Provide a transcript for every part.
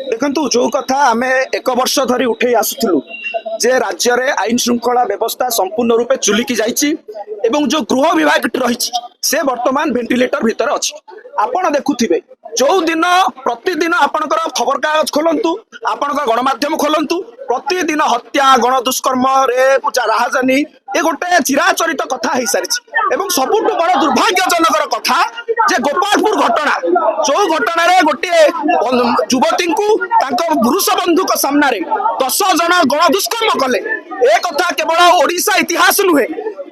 देखु जो कथा आम एक वर्ष धरी उठे आसुलु जे राज्य में आईन श्रृंखला व्यवस्था संपूर्ण रूपे चुलिकी जाइछि एवं जो गृह विभाग रही से वर्तमान वेंटिलेटर भितर अच्छी आपण देखुथिबे जो दिन प्रतिदिन आपणकर खबर कागज खोलंतु आपणकर गणमाध्यम खोलंतु प्रतिदिन हत्या गण दुष्कर्म रेप राहजानी ये गोटे चिराचरित कथा हो सारी एवं सबुठ बड़ दुर्भाग्यजनक कथा जे गोपालपुर घटना जो घटना रे गोटे युवती को पुरुष बंधु सामना 10 जन गण दुष्कर्म कले ए कथा केवल ओडिशा इतिहास नुहे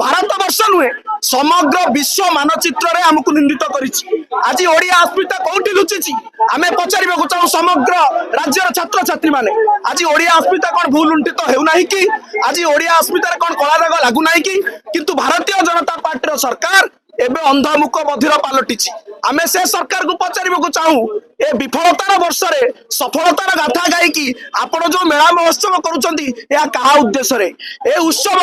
भारत वर्ष नुहे समग्र विश्व मानचित्र रे हमको निंदित करिछि। आज ओडिया अस्मिता कोठी लुचिछि आमे पचारिबा चाहू समग्र राज्यर छात्र छात्री माने आज ओडिया अस्मिता कोन भूल लुंठित हेउ नाही कि आज ओडिया अस्मिता कोन कला दाग लागू नाही कि किंतु भारतीय जनता पार्टी सरकार एबे अंधमुख बधिर पलटिछि आमे से सरकार को पचारिबा चाहू ए विफलतार वर्ष रे सफलतार गाथा गायकी आपण जो मेला महोत्सव करूछंती या कहा उद्देश्य रे ए उत्सव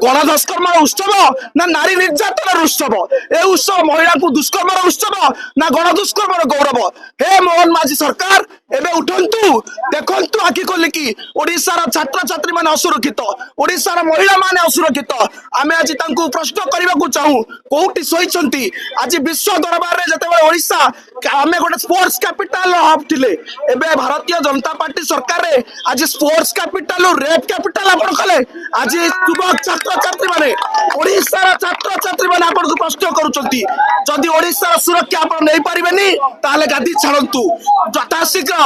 गणधस्कर्म उत्सव ना नारी निर्यातन उत्सव ए उत्सव महिला को दुष्कर्म उत्सव ना गण दुष्कर्म गौरव हे मोहन माझी सरकार एबे उठंतु देखंतु आखि खोलिकी ओडिसा छात्र छात्री माने असुरक्षित ओडिसा महिला माने असुरक्षित आमे आज तांकू प्रश्न करबा को चाहू कोठी सोइछंती आज विश्व दरबार रे जते ओडिसा आमे गोटे स्पोर्ट्स कैपिटल हब थिले एबे भारतीय जनता पार्टी सरकार रे आज स्पोर्ट्स कैपिटल रेप कैपिटल आपण कले आज युवक छात्र छात्री माने ओडिसा छात्र छात्री माने आपण को प्रश्न करूछंती जदि ओडिसा सुरक्षा आपण नै परिबेनी ताले गादी छाड़ंतु यथाशीघ्र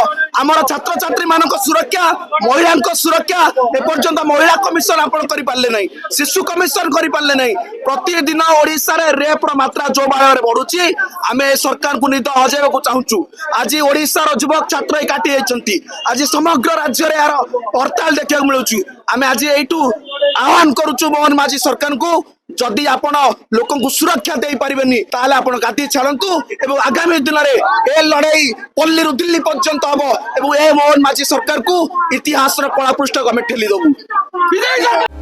आमर छात्र छात्री मान सुरक्षा महिला सुरक्षा एपर्यंत महिला कमिशन आपण करि पारले नै शिशु कमिशन करि पारले नै प्रतिदिन ओडिसा रे रेप रो मात्रा जो भाव रे बढ़ुची आमे सरकार को निद हजेबा को चाहूचु आज ओडिसा रो युवक छात्र काटी जाइछंती आज समग्र राज्य रे यार हड़ताल देखा मिलुची आमे आज एटू आह्वान करूचु मोहन माझी सरकार को जदि आपण लोक सुरक्षा दे पारिबेनी ताले आपण गादी छाड़ंतु एवं आगामी दिन में ए लड़ाई पल्ली रु दिल्ली पर्यंत हम एवं ए मोहन माझी सरकार को इतिहास कला पृष्ठ को ठेली दबु।